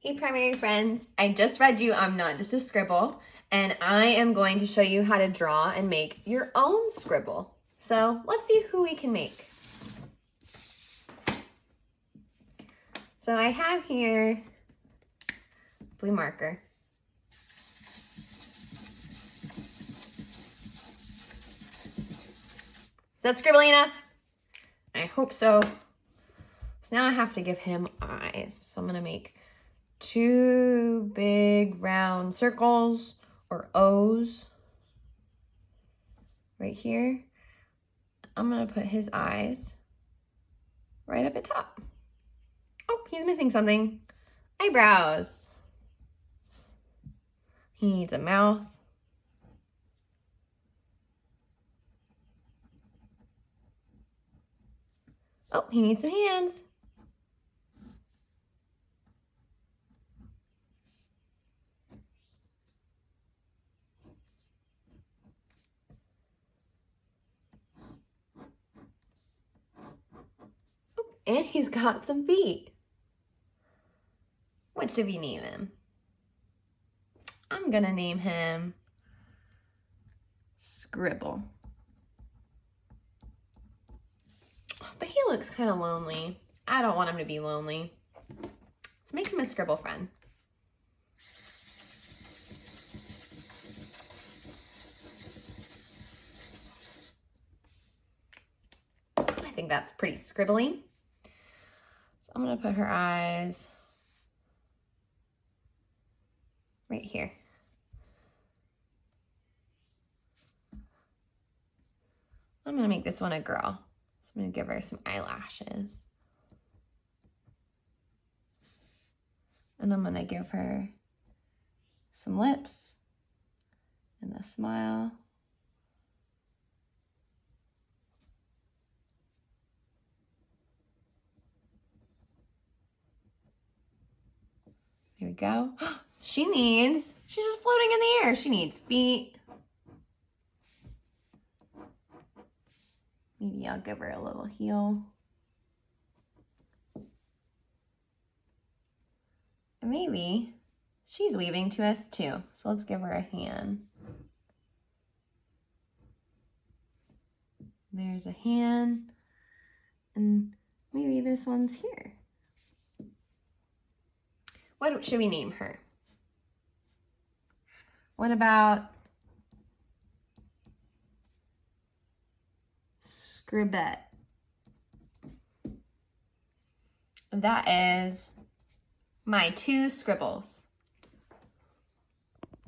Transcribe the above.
Hey primary friends, I just read you I'm Not Just a Scribble, and I am going to show you how to draw and make your own scribble. So let's see who we can make. So I have here blue marker. Is that scribbly enough? I hope so. So now I have to give him eyes. So I'm gonna make 2 big round circles or O's right here. I'm gonna put his eyes right up at top. Oh, he's missing something. Eyebrows. He needs a mouth. Oh, he needs some hands. Oh, and he's got some feet. What should we name him? I'm gonna name him Scribble. But he looks kind of lonely. I don't want him to be lonely. Let's make him a scribble friend. I think that's pretty scribbly. So I'm gonna put her eyes right here. I'm gonna make this one a girl. So I'm gonna give her some eyelashes. And I'm gonna give her some lips and a smile. There we go. She's just floating in the air. She needs feet. Maybe I'll give her a little heel. And maybe she's waving to us too. So let's give her a hand. There's a hand. And maybe this one's here. What should we name her? What about Scribble? That is my 2 scribbles.